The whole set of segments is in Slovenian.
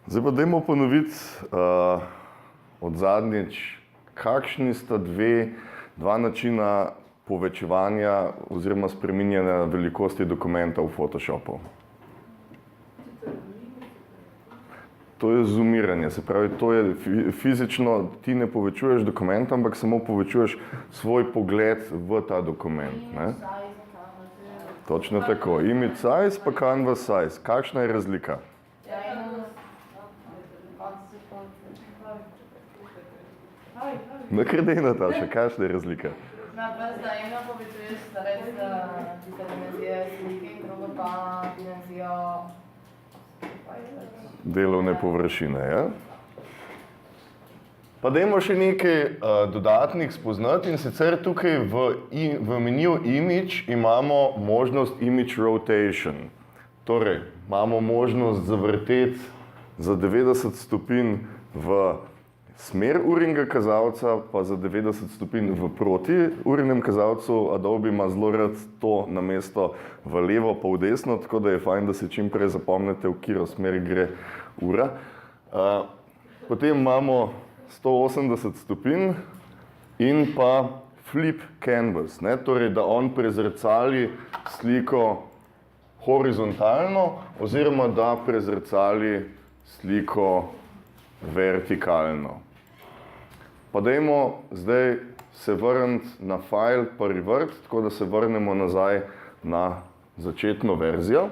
Zdaj pa dajmo ponoviti od zadnjič, kakšni sta dva načina povečevanja oziroma spreminjanja velikosti dokumenta v Photoshopu. To je zoomiranje, se pravi, to je fizično, ti ne povečuješ dokumenta, ampak samo povečuješ svoj pogled v ta dokument. Ne? Točno tako. Image size pa canvas size. Kakšna je razlika? Kar dej, Nataša, kakšna je razlika? Da eno povečuješ dimenzije slike in drugo pa dimenzijo delovne površine, ja? Pa dajmo še nekaj dodatnih spoznati, in sicer tukaj v meniju Image imamo možnost Image Rotation. Torej, imamo možnost zavrteti za 90 stopinj v smer urnega kazalca, pa za 90 stopinj v proti urnemu kazalcu. Adobe ima zelo rad to namesto v levo pa v desno, tako da je fajn, da si čim prej zapomnite, v katero smer gre ura. Potem imamo 180 stopinj in pa flip canvas, ne? Torej, da on prezrcali sliko horizontalno oziroma da prezrcali sliko vertikalno. Pa dajmo zdaj se vrniti na file pa revert, tako da se vrnemo nazaj na začetno verzijo.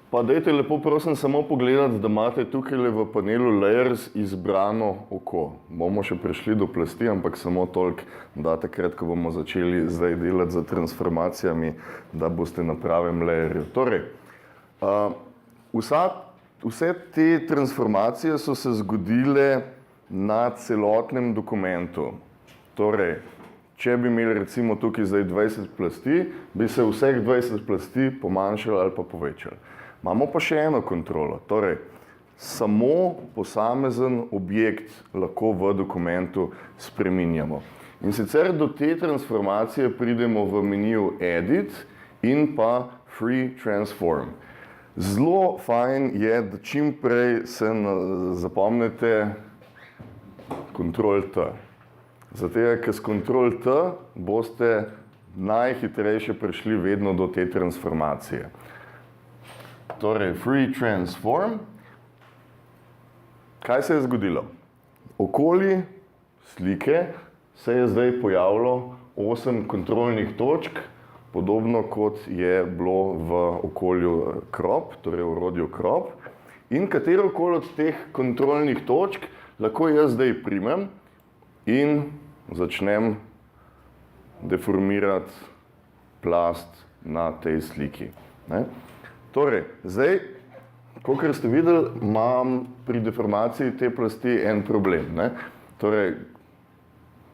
Pa dajte lepo prosim samo pogledati, da imate tukaj v panelu Layers izbrano oko. Bomo še prišli do plasti, ampak samo toliko, da takrat, ko bomo začeli zdaj delati z transformacijami, da boste na pravem layerju. Torej, vse te transformacije so se zgodile na celotnem dokumentu. Torej, če bi imeli recimo tukaj zdaj 20 plasti, bi se vseh 20 plasti pomanjšali ali pa povečali. Imamo pa še eno kontrolo, torej, samo posamezen objekt lahko v dokumentu spreminjamo. In sicer do te transformacije pridemo v meniju Edit in pa Free Transform. Zelo fajn je, da čim prej se zapomnite Ctrl-T. Zato, ker s Ctrl-T boste najhitrejše prišli vedno do te transformacije. Torej, Free Transform. Kaj se je zgodilo? Okoli slike se je zdaj pojavilo 8 kontrolnih točk, podobno kot je bilo v okolju Crop, torej v orodju Crop. In katerokoli od teh kontrolnih točk lahko jaz zdaj primem in začnem deformirati plast na tej sliki. Ne? Torej, zdaj, kakor ste videli, imam pri deformaciji te plasti en problem. Ne? Torej,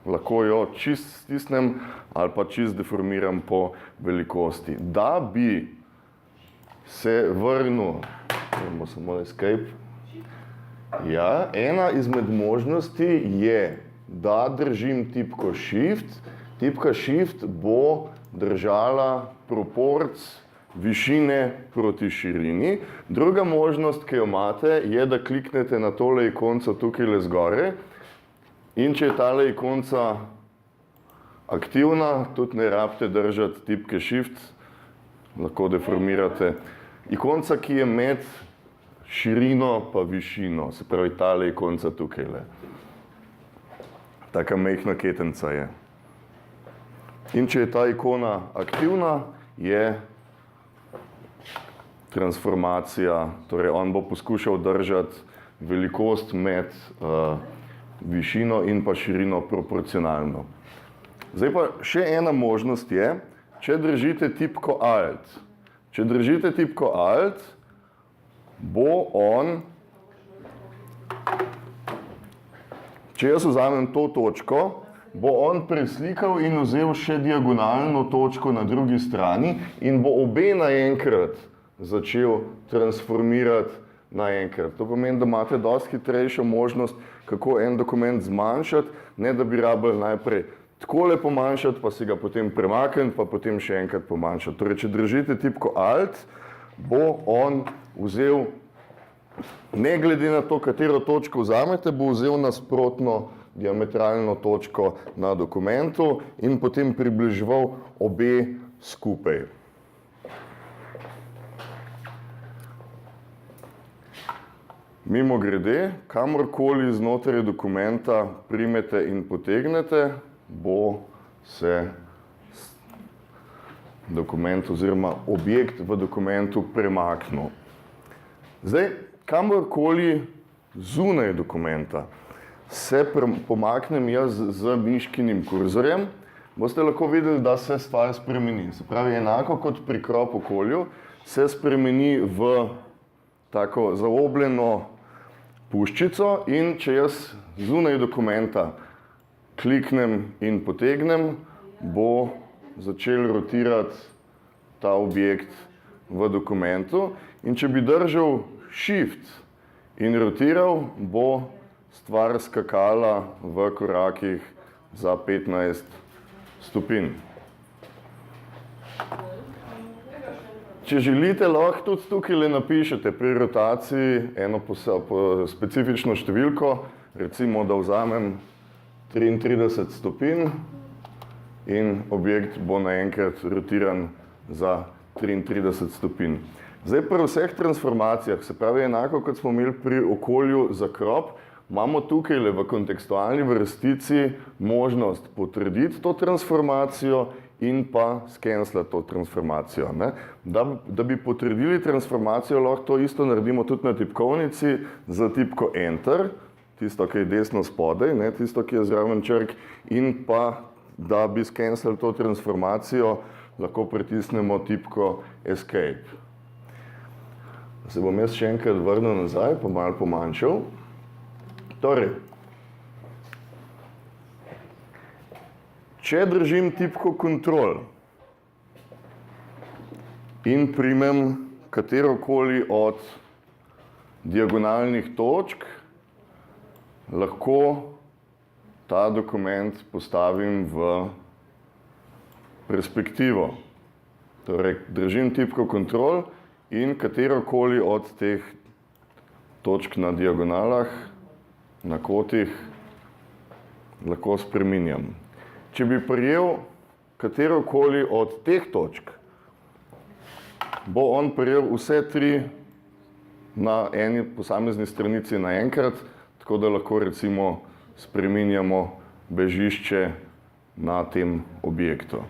lahko jo čist stisnem ali pa čist deformiram po velikosti. Da bi se vrnil, imamo samo escape, ja, ena izmed možnosti je, da držim tipko Shift. Tipka Shift bo držala proporc višine proti širini. Druga možnost, ki jo imate, je, da kliknete na tole ikonco tukaj zgoraj. In če je tale ikonca aktivna, tudi ne rabite držati tipke Shift, lahko deformirate. Ikonca, ki je med širino pa višino, se pravi tale ikonca tukaj. Taka majhna ketenca je. In če je ta ikona aktivna, je transformacija, torej on bo poskušal držati velikost med višino in pa širino proporcionalno. Zdaj pa še ena možnost je, če držite tipko Alt. Če držite tipko Alt, bo on, če jaz vzamem to točko, bo on preslikal in vzel še diagonalno točko na drugi strani in bo obe naenkrat začel transformirati naenkrat. To pomeni, da imate dosti hitrejšo možnost, kako en dokument zmanjšati, ne da bi rabili najprej takole pomanjšati, pa si ga potem premakniti, pa potem še enkrat pomanjšati. Torej, če držite tipko Alt, bo on vzel Ne glede na to, katero točko vzamete, bo vzel nasprotno diametralno točko na dokumentu in potem približeval obe skupaj. Mimogrede, kamorkoli znotraj dokumenta primete in potegnete, bo se dokument oziroma objekt v dokumentu premaknil. Zdaj, kamorkoli zunaj dokumenta se pomaknem jaz z miškinim kurzorjem, boste lahko videli, da se stvar spremeni. Se pravi, enako kot pri crop okolju, se spremeni v tako zaobljeno puščico in če jaz zunaj dokumenta kliknem in potegnem, bo začel rotirati ta objekt v dokumentu in če bi držal Shift in rotiral, bo stvar skakala v korakih za 15 stopinj. Če želite, lahko tudi tukaj napišete pri rotaciji eno specifično številko, recimo, da vzamem 33 stopinj in objekt bo naenkrat rotiran za 33 stopinj. Zdaj pri vseh transformacijah, se pravi enako kot smo imeli pri okolju za crop, imamo tukaj v kontekstualni vrstici možnost potrditi to transformacijo in pa skenslati to transformacijo. Ne? Da bi potrdili transformacijo, lahko to isto naredimo tudi na tipkovnici za tipko Enter, tisto, ki je desno spodaj, ne? Tisto, ki je zraven črk, in pa, da bi skenslali to transformacijo, lahko pritisnemo tipko Escape. Se bom jaz še enkrat vrnil nazaj, pa malo pomanjšal. Torej, če držim tipko Control in primem katerokoli od diagonalnih točk, lahko ta dokument postavim v perspektivo. Torej, držim tipko Control in katerokoli od teh točk na diagonalah, na kotih, lahko spreminjam. Če bi prijel katerokoli od teh točk, bo on prijel vse tri na eni posamezni stranici naenkrat, tako da lahko recimo spreminjamo bežišče na tem objektu.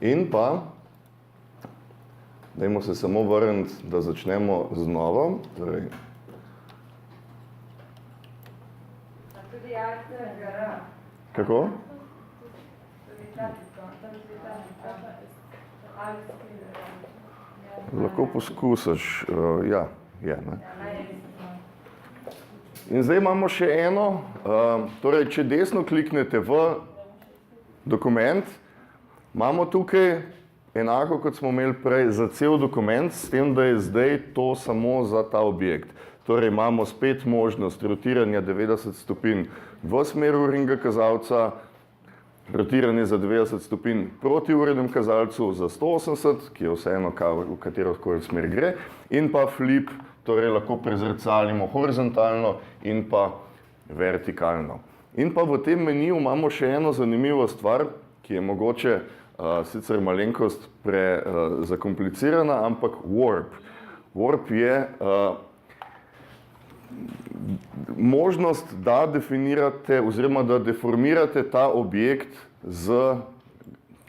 In pa, dajmo se samo vrniti, da začnemo znova. Torej, kako? Lahko poskusiš, ja, je, ne? In zdaj imamo še eno, torej, če desno kliknete v dokument, imamo tukaj enako, kot smo imeli prej za cel dokument, s tem, da je zdaj to samo za ta objekt. Torej, imamo spet možnost rotiranja 90 stopinj v smer urnega kazalca, rotiranje za 90 stopinj proti urnemu kazalcu za 180, ki je vseeno, v katero smer gre, in pa flip, torej lahko prezrcalimo horizontalno in pa vertikalno. In pa v tem meniju imamo še eno zanimivo stvar, ki je mogoče sicer malenkost zakomplicirana, ampak Warp. Warp je možnost, da definirate oziroma da deformirate ta objekt z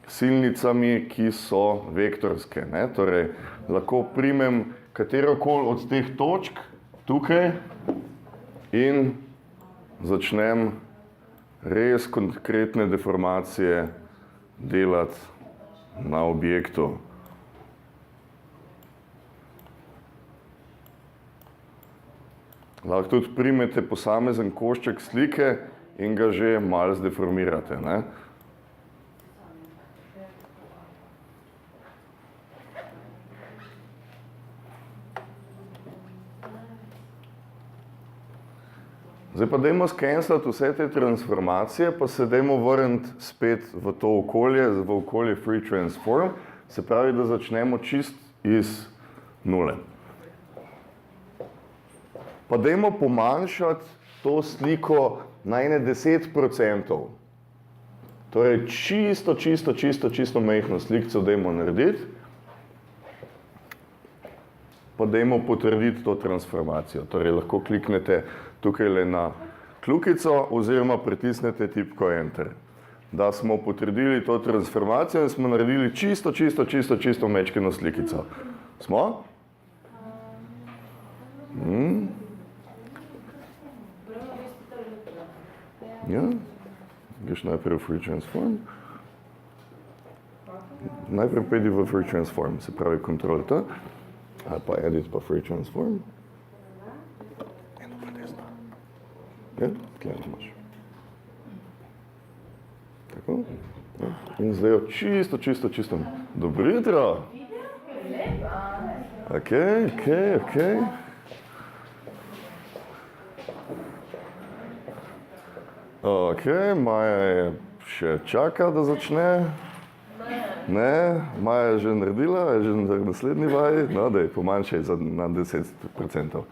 silnicami, ki so vektorske. Ne? Torej, lahko primem katerokoli od teh točk tukaj in začnem res konkretne deformacije delati na objektu. Lahko tudi primete posamezen košček slike in ga že malo zdeformirate. Ne? Zdaj pa dajmo skenslati vse te transformacije, pa se dajmo vrniti spet v to okolje, v okolje Free Transform, se pravi, da začnemo čist iz nule. Pa dajmo pomanjšati to sliko na ene 10%. Torej čisto majhno slikco dajmo narediti, pa dajmo potrditi to transformacijo. Torej lahko kliknete tukaj le na kljukico oziroma pritisnete tipko Enter. Da smo potrdili to transformacijo in smo naredili čisto majčkeno slikico. Smo? Ja, greš najprej v Free Transform. Najprej pojdi v Free Transform, se pravi Ctrl-T, ali pa Edit pa Free Transform. Eno pa desno. Ja, tle imaš. Tako. Ja. In zdaj jo čisto. Dobro jutro. Okej. Maja je še čaka, da začne. Ne, Maja je že naredila, je že na naslednji vaji. No, daj, pomanjšaj na 10%.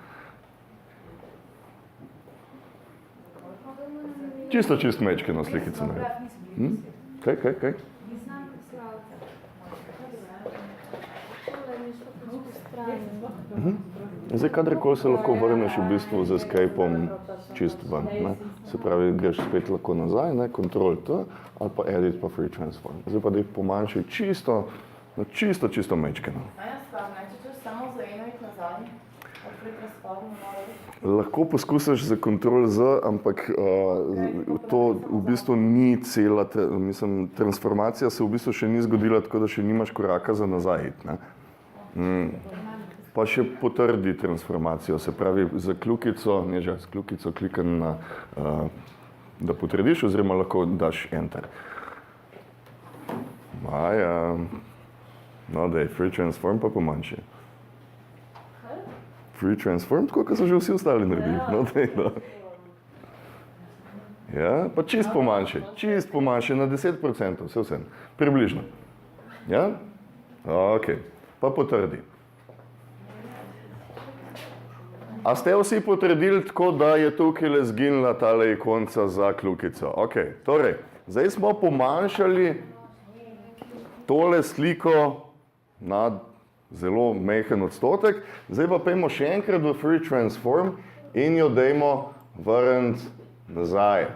Čisto majčkeno slikico naredi. Kaj? Zdaj, kadarkoli se lahko vrneš v bistvu z Escape-om čist ven, ne? Se pravi, greš spet lahko nazaj, ne? Ctrl-T ali pa Edit pa Free Transform. Zdaj pa daj pomanjšaj čisto majčkeno. Samo za eno iti nazaj, od Free Transform lahko poskusiš za Ctrl-Z, ampak to v bistvu ni cela, transformacija se v bistvu še ni zgodila, tako da še nimaš koraka za nazaj iti, ne? Pa še potrdi transformacijo, se pravi za kljukico, z kljukico klikam na, da potrdiš, oziroma lahko daš Enter. Maja, no daj, Free Transform pa pomanjši. Free Transform, tako kot so že vsi ostali naredili, no daj, no. Ja, pa čist pomanjši, na 10%, vsem, približno. Ja? Ok, pa potrdi. A ste vsi potrdili tako, da je tukaj le zginila tale ikonca za kljukico? Ok, torej, zdaj smo pomanjšali tole sliko na zelo majhen odstotek, zdaj pa pojmo še enkrat v Free Transform in jo dajmo vrniti nazaj.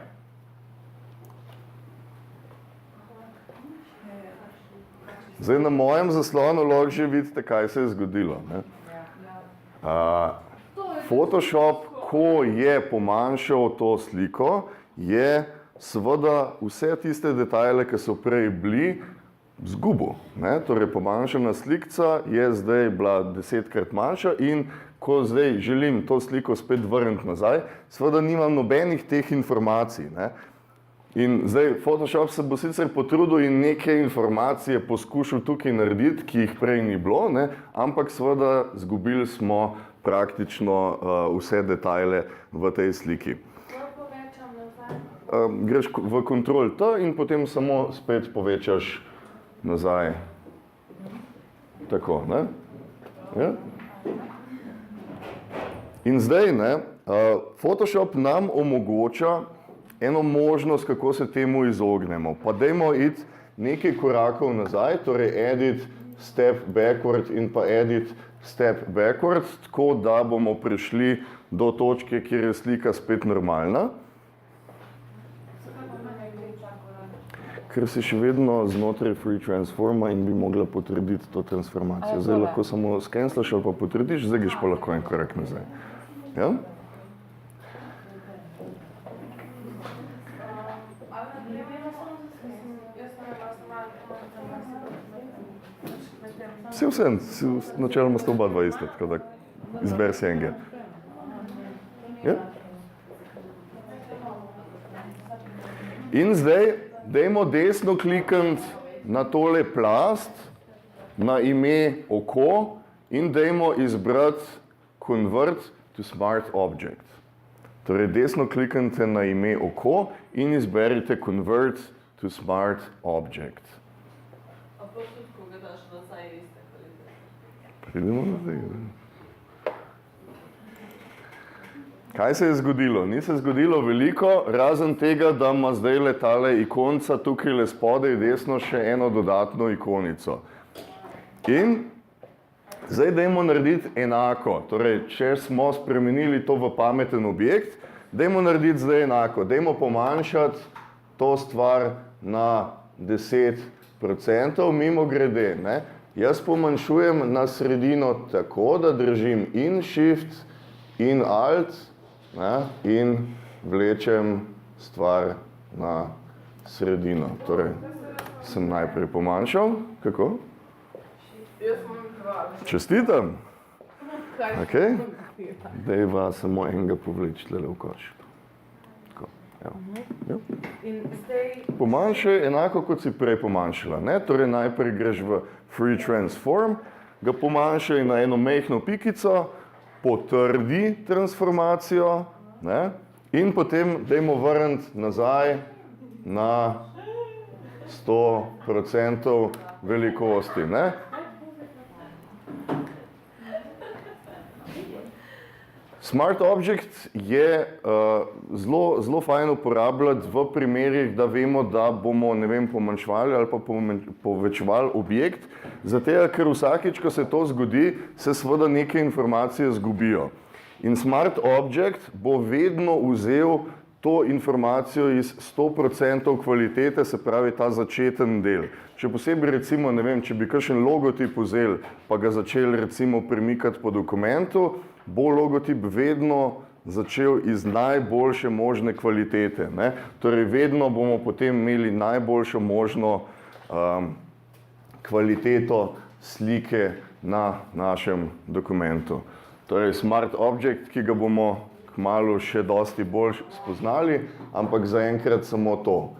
Zdaj na mojem zaslonu lahko že vidite, kaj se je zgodilo, ne? Photoshop, ko je pomanjšal to sliko, je seveda vse tiste detajle, ki so prej bili, zgubil, ne? Torej pomanjšana slikca je zdaj bila 10-krat manjša in ko zdaj želim to sliko spet vrniti nazaj, seveda nimam nobenih teh informacij, ne? In zdaj Photoshop se bo sicer potrudil in neke informacije poskušal tukaj narediti, ki jih prej ni bilo, ne? Ampak seveda zgubili smo praktično vse detajle v tej sliki. Greš v Ctrl-T in potem samo spet povečaš nazaj. Tako, ne? Ja? In zdaj, ne, Photoshop nam omogoča eno možnost, kako se temu izognemo. Pa dajmo iti nekaj korakov nazaj, torej Edit, Step Backward in pa Edit, Step Backward, tako da bomo prišli do točke, kjer je slika spet normalna. Ker si še vedno znotraj Free Transforma in bi mogla potrditi to transformacijo. Zdaj lahko samo skenslaš ali pa potrdiš, zdaj greš pa lahko en korak nazaj. Ja? Vsem, načeloma sta oba dva ista, tako da izberi si enega. Ja? In zdaj dajmo desno klikniti na tole plast, na ime oko in dajmo izbrati Convert to Smart Object. Torej, desno kliknite na ime oko in izberite Convert to Smart Object. A pa tudi, ko ga daš nazaj, iste kvalitete. Pridemo nazaj. Kaj se je zgodilo? Ni se zgodilo veliko, razen tega, da ima zdaj letale ikonca tukaj le spodaj desno še eno dodatno ikonico. In zdaj dajmo narediti enako. Torej, če smo spremenili to v pameten objekt, dajmo narediti zdaj enako. Dajmo pomanjšati to stvar na 10%, mimo grede. Ne? Jaz pomanjšujem na sredino tako, da držim in Shift in Alt, ne? In vlečem stvar na sredino. Torej, sem najprej pomanjšal. Kako? Jaz sem dva. Čestitam. Kaj Okay. Dajva samo enega povleči tule v koš. Tako, evo. In zdaj, Pomanjšaj enako, kot si prej pomanjšala. Ne? Torej, najprej greš v Free Transform, ga pomanjšaj na eno majhno pikico, potrdi transformacijo, ne? In potem dajmo vrniti nazaj na 100% velikosti. Ne? Smart Object je zelo fajn uporabljati v primerih, da vemo, da bomo, ne vem, pomanjševali ali pa povečevali objekt, zato ker vsakič, ko se to zgodi, se seveda neke informacije zgubijo. In Smart Object bo vedno vzel to informacijo iz 100% kvalitete, se pravi ta začeten del. Še posebej recimo, ne vem, če bi kakšen logotip vzel, pa ga začeli recimo premikati po dokumentu, bo logotip vedno začel iz najboljše možne kvalitete. Ne? Torej, vedno bomo potem imeli najboljšo možno kvaliteto slike na našem dokumentu. Torej, Smart Object, ki ga bomo kmalu še dosti bolj spoznali, ampak zaenkrat samo to.